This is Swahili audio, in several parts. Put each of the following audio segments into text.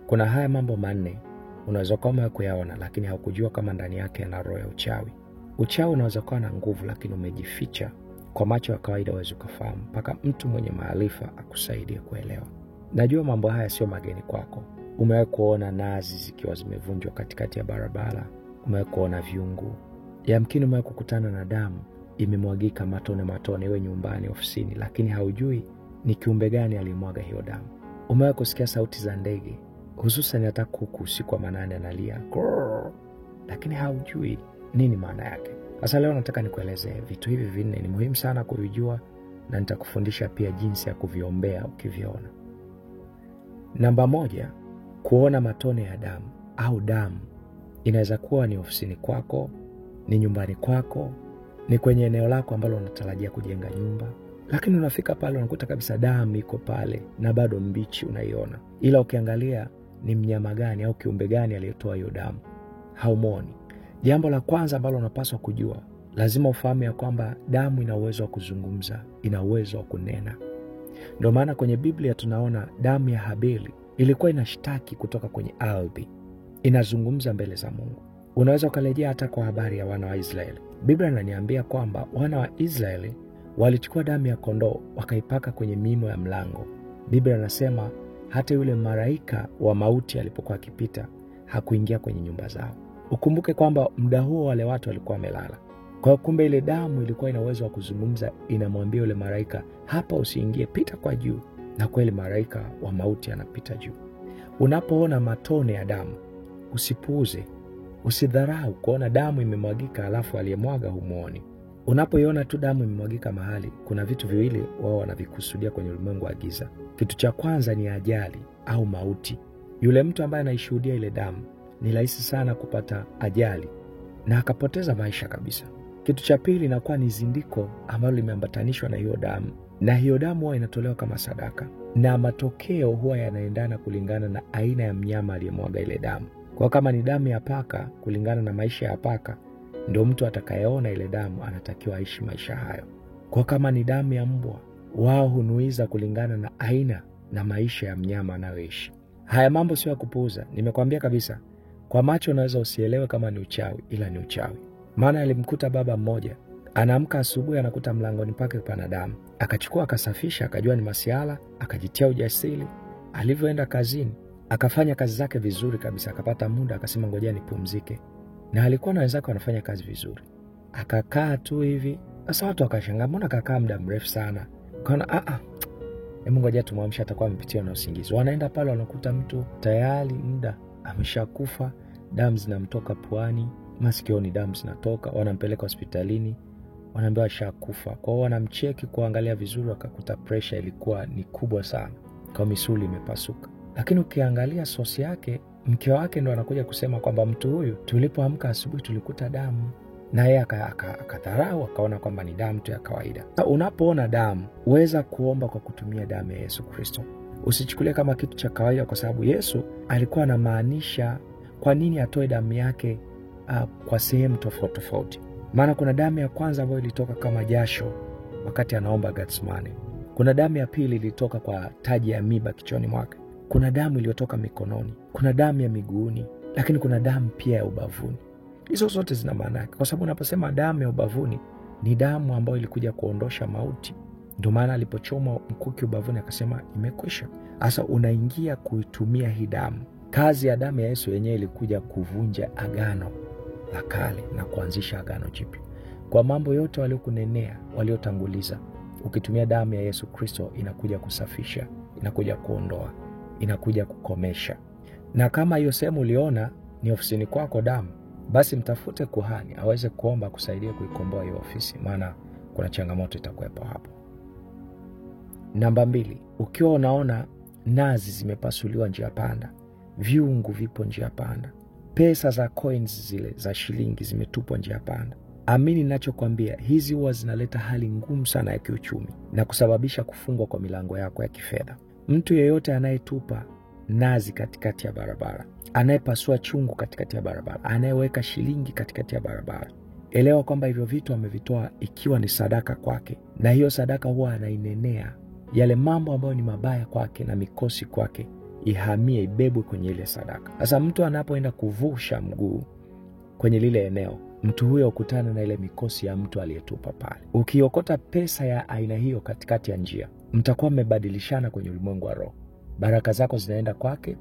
Kuna haya mambo manne unaweza kama kuyaona, lakini haukujua kama ndani yake yana roho ya uchawi. Uchawi unaweza kuwa na nguvu, lakini umejificha. Kwa macho ya kawaida huwezi kufahamu, mpaka mtu mwenye maarifa akusaidie kuelewa. Najua mambo haya sio mageni kwako. Umewahi kuona nazi zikiwa zimevunjwa katikati ya barabara. Umewahi kuona viungu. Yamkini umewahi kukutana na damu imemwagika matone matone, iwe nyumbani, ofisini, lakini haujui ni kiumbe gani alimwaga hiyo damu. Umewahi kusikia sauti za ndege, hususan hata kuku usiku wa manane analia, lakini haujui nini maana yake. Sasa leo nataka nikueleze vitu hivi vinne, ni muhimu sana kuvijua, na nitakufundisha pia jinsi ya kuviombea ukiviona. Namba 1, kuona matone ya damu au damu. Inaweza kuwa ni ofisini kwako, ni nyumbani kwako, ni kwenye eneo lako ambalo unatarajia kujenga nyumba, lakini unafika pale unakuta kabisa damu iko pale na bado mbichi unaiona. Ila ukiangalia ni mnyama gani au kiumbe gani aliyetoa hiyo damu, haumuoni. Jambo la kwanza ambalo unapaswa kujua, lazima ufahamu ya kwamba damu ina uwezo wa kuzungumza, ina uwezo wa kunena. Ndio maana kwenye Biblia tunaona damu ya Habili ilikuwa inashtaki kutoka kwenye ardhi, inazungumza mbele za Mungu. Unaweza ukarejea hata kwa habari ya wana wa Israeli. Biblia inaniambia kwamba wana wa Israeli walichukua damu ya kondoo wakaipaka kwenye miimo ya mlango. Biblia inasema hata yule malaika wa mauti alipokuwa akipita hakuingia kwenye nyumba zao. Ukumbuke kwamba muda huo wale watu walikuwa wamelala. Kwa kumbe ile damu ilikuwa ina uwezo wa kuzungumza, inamwambia yule malaika, hapa usiingie, pita kwa juu. Na kweli malaika wa mauti anapita juu. Unapoona matone ya damu, usipuuze, usidharau kuona damu imemwagika alafu aliyemwaga humuoni. Unapoiona tu damu imemwagika mahali, kuna vitu viwili wao wanavikusudia kwenye ulimwengu wa giza. Kitu cha kwanza ni ajali au mauti. Yule mtu ambaye anaishuhudia ile damu, ni rahisi sana kupata ajali na akapoteza maisha kabisa. Kitu cha pili inakuwa ni zindiko ambalo limeambatanishwa na hiyo damu, na hiyo damu huwa inatolewa kama sadaka, na matokeo huwa yanaendana kulingana na aina ya mnyama aliyemwaga ile damu. Kwa kama ni damu ya paka, kulingana na maisha ya paka, ndio mtu atakayeona ile damu anatakiwa aishi maisha hayo. Kwa kama ni damu ya mbwa, wao hunuiza kulingana na aina na maisha ya mnyama anayoishi. Haya mambo sio ya kupuuza. Nimekwambia kabisa, kwa macho unaweza usielewe kama ni uchawi, ila ni uchawi. Maana alimkuta baba mmoja, anaamka asubuhi anakuta mlangoni pake pana damu. Akachukua akasafisha, akajua ni masiala, akajitia ujasiri. Alivyoenda kazini, akafanya kazi zake vizuri kabisa, akapata muda, akasema ngoja nipumzike. Na alikuwa na wenzake wanafanya kazi vizuri. Akakaa tu hivi. Sasa watu wakashangaa, mbona kakaa muda mrefu sana? Kaona hebu ngoja tumwamshe, atakuwa amepitia na usingizi. Wanaenda pale wanakuta mtu tayari muda ameshakufa, damu zinamtoka puani, masikioni damu zinatoka. Wanampeleka hospitalini, wanaambiwa ashakufa. Kwa hiyo wanamcheki kuangalia vizuri, wakakuta pressure ilikuwa ni kubwa sana, kwa misuli imepasuka. Lakini ukiangalia sosi yake, mke wake ndo anakuja kusema kwamba mtu huyu tulipoamka asubuhi tulikuta damu, na yeye akadharau, akaona kwamba ni damu tu ya kawaida. Unapoona damu, uweza kuomba kwa kutumia damu ya Yesu Kristo. Usichukulie kama kitu cha kawaida, kwa sababu Yesu alikuwa anamaanisha kwa nini atoe damu yake kwa sehemu tofauti tofauti. Maana kuna damu ya kwanza ambayo ilitoka kama jasho wakati anaomba Getsemane. Kuna damu ya pili ilitoka kwa taji ya miba kichwani mwake. Kuna damu iliyotoka mikononi. Kuna damu ya miguuni, lakini kuna damu pia ya ubavuni. Hizo zote zina maana yake, kwa sababu unaposema damu ya ubavuni ni damu ambayo ilikuja kuondosha mauti. Ndio maana alipochoma mkuki ubavuni akasema imekwisha. Sasa unaingia kuitumia hii damu. Kazi ya damu ya Yesu yenyewe ilikuja kuvunja agano la kale na kuanzisha agano jipya. Kwa mambo yote waliokunenea, waliotanguliza, ukitumia damu ya Yesu Kristo inakuja kusafisha, inakuja kuondoa, inakuja kukomesha. Na kama hiyo sehemu uliona ni ofisini kwako damu, basi mtafute kuhani aweze kuomba kusaidia kuikomboa hiyo ofisi, maana kuna changamoto itakuwepo hapo. Namba 2, ukiwa unaona nazi zimepasuliwa njia panda, viungu vipo njia panda, pesa za coins zile za shilingi zimetupwa njia panda, amini ninachokwambia, hizi huwa zinaleta hali ngumu sana ya kiuchumi na kusababisha kufungwa kwa milango yako ya kifedha. Mtu yeyote anayetupa nazi katikati ya barabara, anayepasua chungu katikati ya barabara, anayeweka shilingi katikati ya barabara, elewa kwamba hivyo vitu amevitoa ikiwa ni sadaka kwake, na hiyo sadaka huwa anainenea yale mambo ambayo ni mabaya kwake na mikosi kwake ihamie, ibebwe kwenye ile sadaka. Sasa mtu anapoenda kuvusha mguu kwenye lile eneo, mtu huyo ukutana na ile mikosi ya mtu aliyetupa pale. Ukiokota pesa ya aina hiyo katikati ya njia, mtakuwa mmebadilishana kwenye ulimwengu wa roho. Baraka zako zinaenda kwake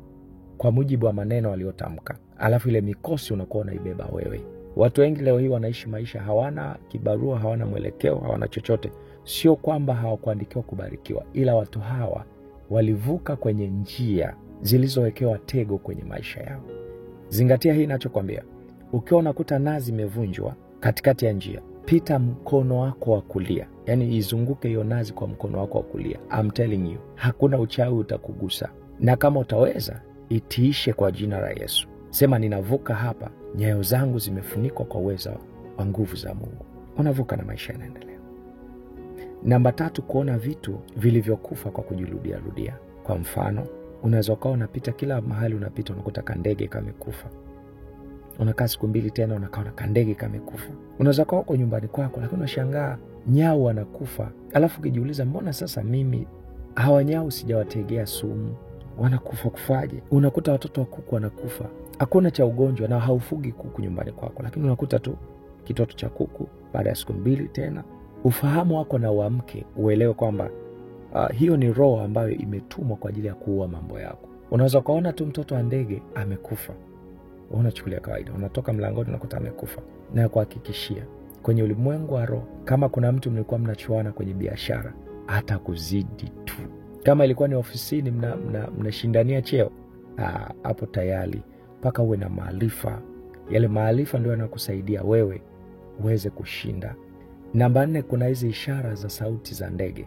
kwa mujibu wa maneno aliyotamka, alafu ile mikosi unakuwa unaibeba wewe. Watu wengi leo hii wanaishi maisha, hawana kibarua, hawana mwelekeo, hawana chochote. Sio kwamba hawakuandikiwa kubarikiwa, ila watu hawa walivuka kwenye njia zilizowekewa tego kwenye maisha yao. Zingatia hii ninachokwambia. Ukiwa unakuta nazi imevunjwa katikati ya njia, pita mkono wako wa kulia. Yaani izunguke hiyo nazi kwa mkono wako wa kulia. I'm telling you, hakuna uchawi utakugusa. Na kama utaweza, itiishe kwa jina la Yesu. Sema, ninavuka hapa, nyayo zangu zimefunikwa kwa uweza wa nguvu za Mungu. Unavuka na maisha yanaendelea. Namba 3, kuona vitu vilivyokufa kwa kujirudia rudia. Kwa mfano, unaweza kuwa unapita, kila mahali unapita unakuta kandege kamekufa. Unakaa siku 2 tena unakaona kandege kamekufa. Unaweza kuwa uko nyumbani kwako, lakini unashangaa nyau wanakufa. Alafu ukijiuliza, mbona sasa mimi hawa nyau sijawategea sumu, wanakufa kufaje? Unakuta watoto wa kuku wanakufa. Hakuna cha ugonjwa na haufugi kuku nyumbani kwako, lakini unakuta tu kitoto cha kuku baada ya siku 2 tena. Ufahamu wako na uamke, uelewe kwamba hiyo ni roho ambayo imetumwa kwa ajili ya kuua mambo yako. Unaweza kuona tu mtoto wa ndege amekufa, unachukulia kawaida, unatoka mlangoni unakuta amekufa. Na kuhakikishia, kwenye ulimwengu wa roho, kama kuna mtu mlikuwa mnachuana kwenye biashara, hata kuzidi tu. Kama ilikuwa ni ofisini mnashindania cheo, hapo tayari mpaka uwe na maarifa. Yale maarifa ndio yanakusaidia wewe uweze kushinda. Namba 4, kuna hizi ishara za sauti za ndege.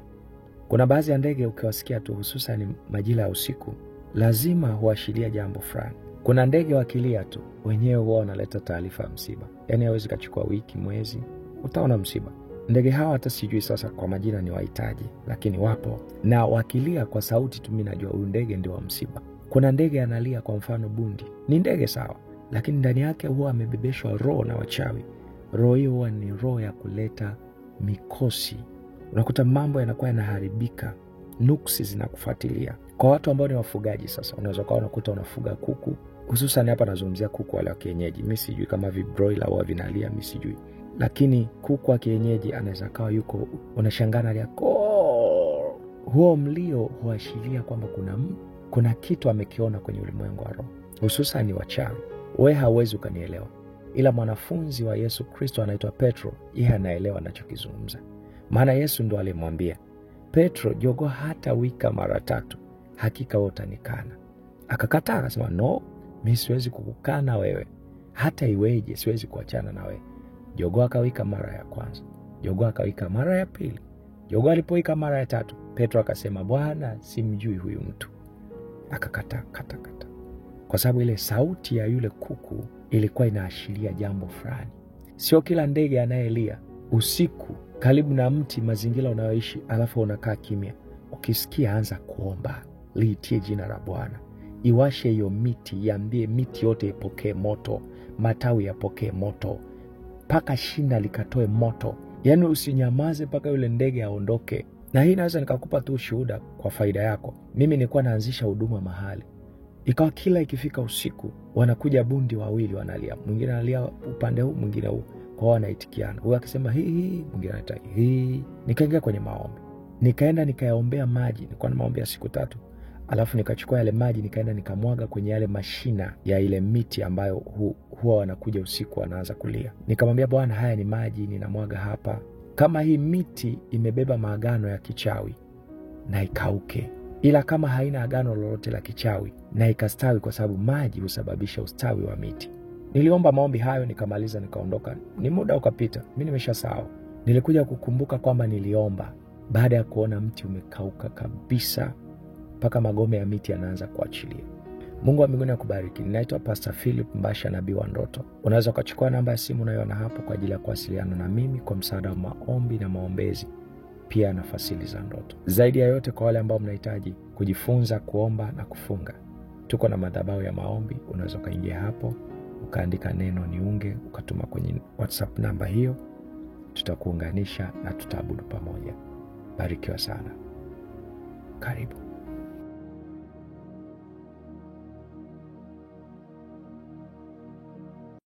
Kuna baadhi ya ndege ukiwasikia tu, hususan majira ya usiku, lazima huashiria jambo fulani. Kuna ndege wakilia tu, wenyewe huwa wanaleta taarifa ya msiba. Yaani hawezi kachukua wiki, mwezi, utaona msiba. Ndege hawa hata sijui sasa kwa majina ni wahitaji, lakini wapo. Na wakilia kwa sauti tu, mimi najua huyu ndege ndio wa msiba. Kuna ndege analia, kwa mfano bundi. Ni ndege sawa, lakini ndani yake huwa amebebeshwa roho na wachawi. Roho hiyo huwa ni roho ya kuleta mikosi. Unakuta mambo yanakuwa yanaharibika, nuksi zinakufuatilia. Kwa watu ambao ni wafugaji sasa, unaweza kuwa unakuta unafuga kuku, hususan hapa nazungumzia kuku wale wa kienyeji. Mimi sijui kama vibroiler au vinalia, mimi sijui. Lakini kuku wa kienyeji anaweza kawa yuko, unashangana alia, huo mlio huashiria kwamba kuna kitu amekiona kwenye ulimwengu wa roho, hususan ni wachawi. Wewe hauwezi ukanielewa, ila mwanafunzi wa Yesu Kristo anaitwa Petro, yeye anaelewa anachokizungumza. Maana Yesu ndo alimwambia Petro, jogoo hata wika mara 3, hakika wewe utanikana. Akakataa, akasema, no, mimi siwezi kukukana wewe, hata iweje siwezi kuachana na wewe. Jogoo akawika mara ya kwanza, jogoo akawika mara ya pili. Jogoo alipowika mara ya 3, Petro akasema, Bwana, simjui huyu mtu. Akakata kata. Kwa sababu ile sauti ya yule kuku ilikuwa inaashiria jambo fulani. Sio kila ndege anayelia usiku karibu na mti, mazingira unayoishi, alafu unakaa kimya. Ukisikia, anza kuomba, liitie jina la Bwana. Iwashe hiyo miti, iambie miti yote ipokee moto, matawi yapokee moto, mpaka shina likatoe moto. Yaani usinyamaze mpaka yule ndege aondoke. Na hii naweza nikakupa tu shuhuda kwa faida yako. Mimi nilikuwa naanzisha huduma mahali. Ikawa kila ikifika usiku wanakuja bundi wawili wanalia. Mwingine analia upande huu, mwingine huu. Kwa wanaitikiana. Huyu akisema hii, mwingine anataka hii. Nikaingia kwenye maombi. Nikaenda nikayaombea maji. Nilikuwa naombea siku 3. Alafu nikachukua yale maji nikaenda nikamwaga kwenye yale mashina ya ile miti ambayo huwa wanakuja usiku wanaanza kulia. Nikamwambia Bwana, haya ni maji ninamwaga hapa. Kama hii miti imebeba maagano ya kichawi, na ikauke. Ila kama haina agano lolote la kichawi, na ikastawi, kwa sababu maji husababisha ustawi wa miti. Niliomba maombi hayo, nikamaliza, nikaondoka. Ni muda ukapita, mimi nimeshasahau. Nilikuja kukumbuka kwamba niliomba baada ya kuona mti umekauka kabisa, mpaka magome ya miti yanaanza kuachilia. Mungu wa mbinguni akubariki. Ninaitwa Pastor Philip Mbasha, nabii wa ndoto. Unaweza kuchukua namba ya simu unayoona hapo kwa ajili ya kuwasiliana na mimi kwa msaada wa maombi na maombezi, pia na fasili za ndoto. Zaidi ya yote, kwa wale ambao mnahitaji kujifunza kuomba na kufunga, tuko na madhabahu ya maombi. Unaweza kaingia hapo, ukaandika neno niunge, ukatuma kwenye WhatsApp namba hiyo, tutakuunganisha na tutaabudu pamoja. Barikiwa sana. Karibu.